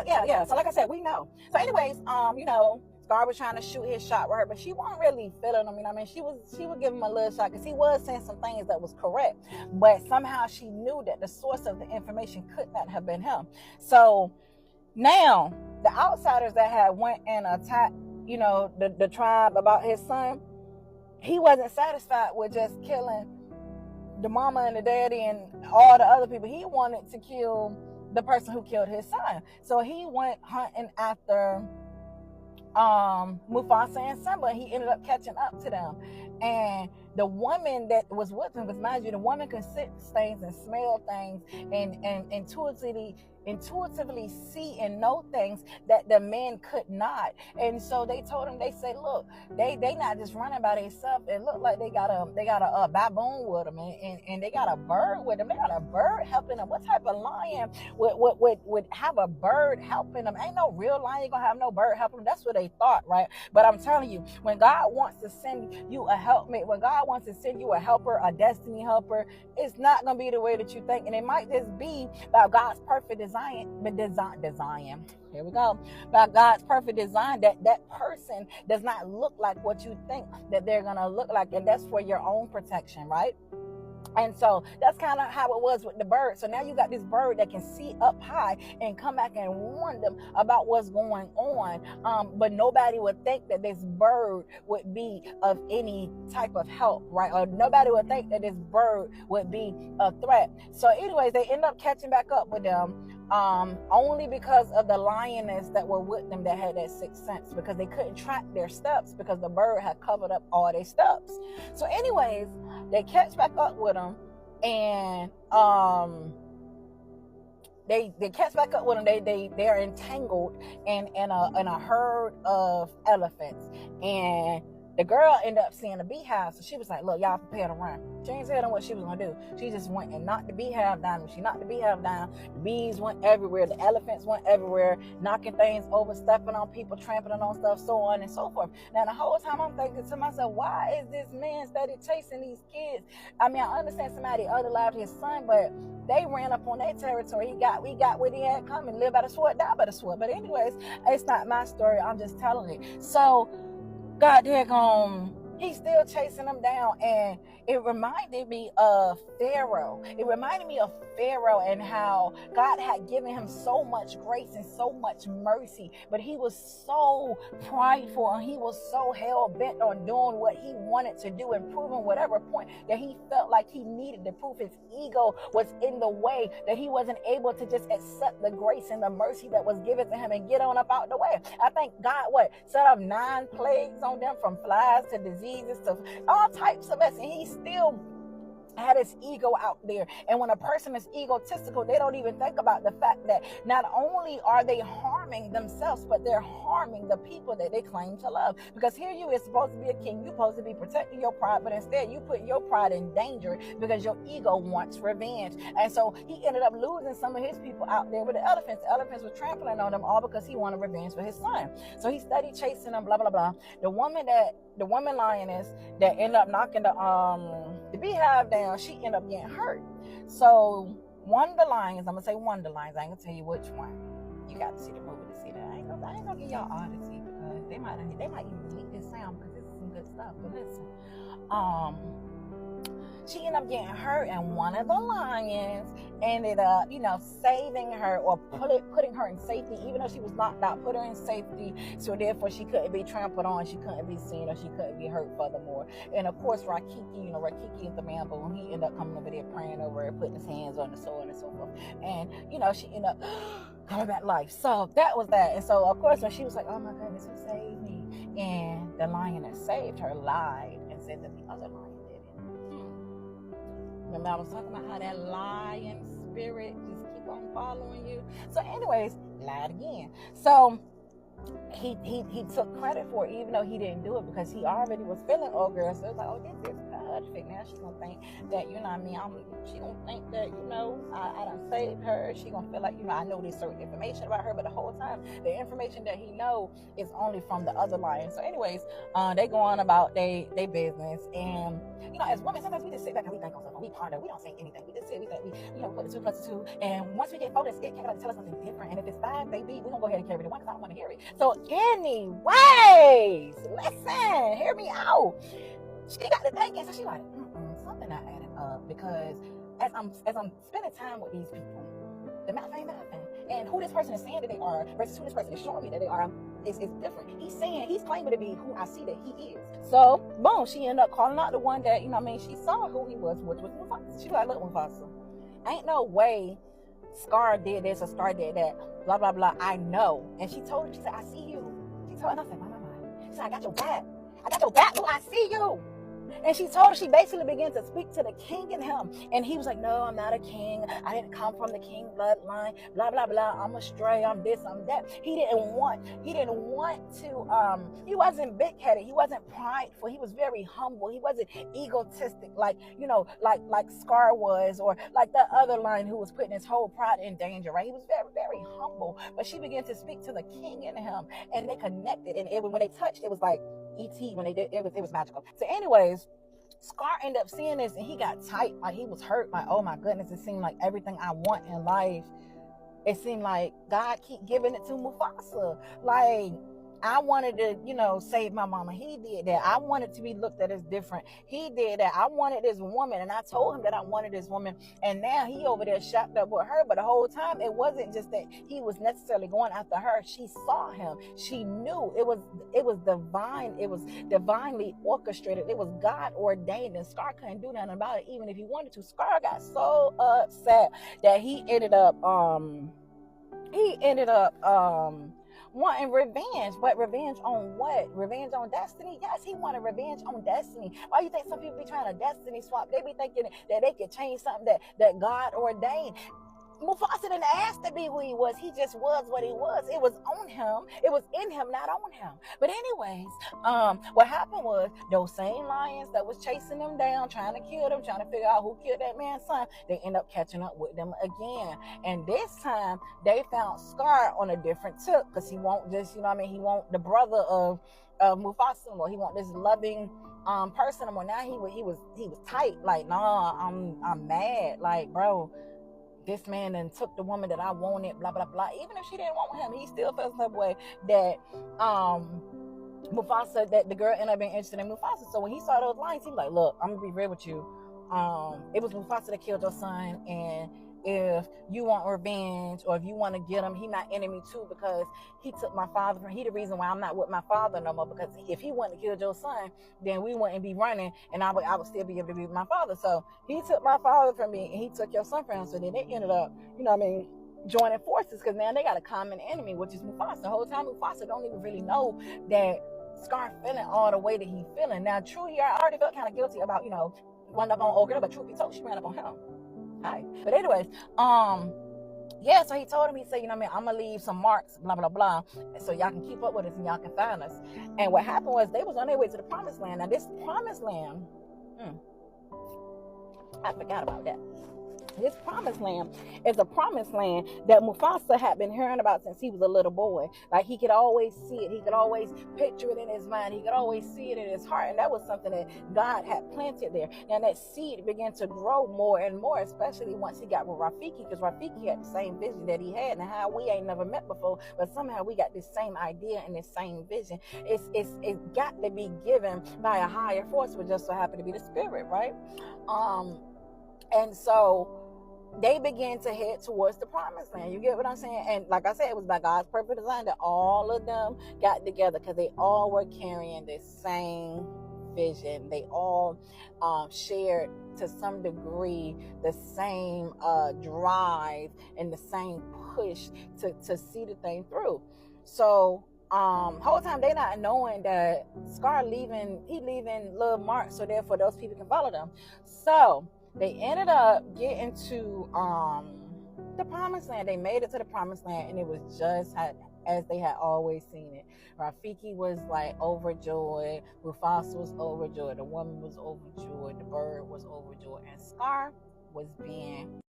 Yeah. So like I said, we know. So anyways, Scar was trying to shoot his shot with her, but she wasn't really feeling him. You know what I mean? She would give him a little shot because he was saying some things that was correct, but somehow she knew that the source of the information could not have been him. So now the outsiders that had went and attacked, the tribe about his son, he wasn't satisfied with just killing the mama and the daddy and all the other people. He wanted to kill the person who killed his son. So he went hunting after Mufasa and Simba. He ended up catching up to them. And the woman that was with him, because mind you, the woman could sense things and smell things and intuitively see and know things that the men could not. And so they told him, they said, look, they not just running by themselves. It looked like they got a baboon with them, and they got a bird with them. They got a bird helping them. What type of lion would have a bird helping them? Ain't no real lion gonna have no bird helping them. That's what they thought, right? But I'm telling you, when God wants to send you a helpmate, when God wants to send you a helper, a destiny helper, it's not gonna be the way that you think. And it might just be about God's perfect design. Here we go. By God's perfect design, that person does not look like what you think that they're gonna look like, and that's for your own protection, right? And so that's kind of how it was with the bird. So now you got this bird that can see up high and come back and warn them about what's going on. But nobody would think that this bird would be of any type of help, right? Or nobody would think that this bird would be a threat. So anyways, they end up catching back up with them. Only because of the lioness that were with them that had that sixth sense, because they couldn't track their steps because the bird had covered up all their steps. So anyways, they catch back up with them, and they catch back up with them. They're entangled in a herd of elephants, and the girl ended up seeing a beehive. So she was like, look, y'all prepare to run. She ain't telling what she was gonna do. She just went and knocked the beehive down. When she knocked the beehive down, the bees went everywhere, the elephants went everywhere, knocking things over, stepping on people, trampling on stuff, so on and so forth. Now the whole time I'm thinking to myself, why is this man steady chasing these kids? I mean, I understand somebody unalived his son, but they ran up on their territory. We got what he had coming, live by the sword, die by the sword. But anyways, it's not my story, I'm just telling it. So God daggone, he's still chasing them down. And it reminded me of Pharaoh. It reminded me of Pharaoh and how God had given him so much grace and so much mercy, but he was so prideful and he was so hell-bent on doing what he wanted to do and proving whatever point that he felt like he needed to prove. His ego was in the way, that he wasn't able to just accept the grace and the mercy that was given to him and get on up out the way. I think God set up 9 plagues on them, from flies to diseases to all types of mess, and he still had his ego out there. And when a person is egotistical, they don't even think about the fact that not only are they harming themselves, but they're harming the people that they claim to love. Because here you is supposed to be a king, you're supposed to be protecting your pride, but instead you put your pride in danger because your ego wants revenge. And so he ended up losing some of his people out there with the elephants. The elephants were trampling on them, all because he wanted revenge for his son. So he studied chasing them, blah blah blah. The woman lioness that ended up knocking the beehive down, she ended up getting hurt. So one of the lions, I'm gonna say one of the lions, I ain't gonna tell you which one. You got to see the movie to see that. I ain't gonna give y'all odyssey because they might even delete this sound because this is some good stuff. But listen, she ended up getting hurt, and one of the lions ended up, saving her or putting her in safety, even though she was knocked out, put her in safety, so therefore she couldn't be trampled on, she couldn't be seen, or she couldn't be hurt furthermore. And of course, Rakiki is the man, but when he ended up coming over there praying over her, putting his hands on the sword and so forth, and she ended up coming back life. So that was that. And so of course, when she was like, oh my goodness, who saved me? And the lion that saved her lied and said that the other lion did it. Remember I was talking about how that lion spirit just keep on following you. So anyways, lied again. So he took credit for it, even though he didn't do it, because he already was feeling ogre. So it was like, oh, this is good. about to figure. Now she's gonna think that, you know what I mean, she gonna think that, you know, I done saved her. She gonna feel like, you know, I know this certain information about her, but the whole time the information that he know is only from the other lion. So anyways, they go on about they business. And you know, as women, sometimes we just sit back and we think on something, we ponder, we don't say anything, we just sit, we think, we, you know, put the 2 plus 2, and once we get focused, it can tell us something different. And if it's 5, baby, we're gonna go ahead and carry the 1 because I don't want to hear it. So anyways, listen, hear me out. She got to thinking, so she like, something not adding up, because as I'm spending time with these people, the math ain't nothing. And who this person is saying that they are versus who this person is showing me that they are is different. He's claiming to be who I see that he is. So, boom, she ended up calling out the one that, you know what I mean, she saw who he was, which was Mufasa. She was like, look, Mufasa, ain't no way Scar did this or Scar did that, blah, blah, blah. I know. And she told him, she said, I see you. She told him, I said, my. She said, I got your back. I got your back, boo. I see you. And she told her, she basically began to speak to the king in him. And he was like, no, I'm not a king. I didn't come from the king bloodline, blah, blah, blah. I'm a stray, I'm this, I'm that. He didn't want to, he wasn't big-headed. He wasn't prideful. He was very humble. He wasn't egotistic like, you know, like Scar was, or like the other lion who was putting his whole pride in danger, right? He was very, very humble. But she began to speak to the king in him, and they connected. And when they touched, it was like E.T. when they did, it was magical. So anyways, Scar ended up seeing this and he got tight. Like, he was hurt. Like, oh my goodness, it seemed like everything I want in life, it seemed like God keep giving it to Mufasa. Like, I wanted to, you know, save my mama. He did that. I wanted to be looked at as different. He did that. I wanted this woman, and I told him that I wanted this woman, and now he over there shocked up with her. But the whole time, it wasn't just that he was necessarily going after her. She saw him. She knew it was divine. It was divinely orchestrated. It was God ordained, and Scar couldn't do nothing about it, even if he wanted to. Scar got so upset that he ended up wanting revenge. But revenge on what? Revenge on destiny? Yes, he wanted revenge on destiny. Why you think some people be trying to destiny swap? They be thinking that they could change something that God ordained. Mufasa didn't ask to be who he was. He just was what he was. It was on him. It was in him, not on him. But anyways, what happened was those same lions that was chasing them down, trying to kill them, trying to figure out who killed that man's son, they end up catching up with them again. And this time, they found Scar on a different tip, because he won't just, you know what I mean, he won't the brother of Mufasa, or he want this loving person. Or now he was tight. Like, nah, I'm mad. Like, bro, this man then took the woman that I wanted, blah, blah, blah. Even if she didn't want him, he still felt some way that Mufasa, that the girl ended up being interested in Mufasa. So when he saw those lines, he was like, look, I'm going to be real with you. It was Mufasa that killed your son, and if you want revenge, or if you want to get him, he my enemy too, because he took my father. He the reason why I'm not with my father no more, because if he wouldn't have killed your son, then we wouldn't be running, and I would still be able to be with my father. So he took my father from me, and he took your son from him. So then they ended up, you know what I mean, joining forces, because now they got a common enemy, which is Mufasa. The whole time Mufasa don't even really know that Scar feeling all the way that he feeling. Now, true, I already felt kind of guilty about, you know, running up on old girl, but truth be told, she ran up on him. Hi. But anyways, yeah, so he told him, he said, you know what I mean, I'm gonna leave some marks, blah, blah, blah, so y'all can keep up with us and y'all can find us. And what happened was, they was on their way to the promised land. Now, this promised land, I forgot about that. This promised land is a promised land that Mufasa had been hearing about since he was a little boy. Like, he could always see it. He could always picture it in his mind. He could always see it in his heart. And that was something that God had planted there. And that seed began to grow more and more, especially once he got with Rafiki, because Rafiki had the same vision that he had, and how we ain't never met before, but somehow we got this same idea and this same vision. It's got to be given by a higher force, which just so happened to be the spirit, right? And so they began to head towards the promised land. You get what I'm saying? And like I said, it was by God's perfect design that all of them got together, because they all were carrying the same vision. They all shared to some degree the same drive and the same push to see the thing through. So whole time they not knowing that Scar leaving little marks, so therefore those people can follow them. So they ended up getting to the promised land. They made it to the promised land, and it was just as they had always seen it. Rafiki was like overjoyed, Mufasa was overjoyed, the woman was overjoyed, the bird was overjoyed, and Scar was being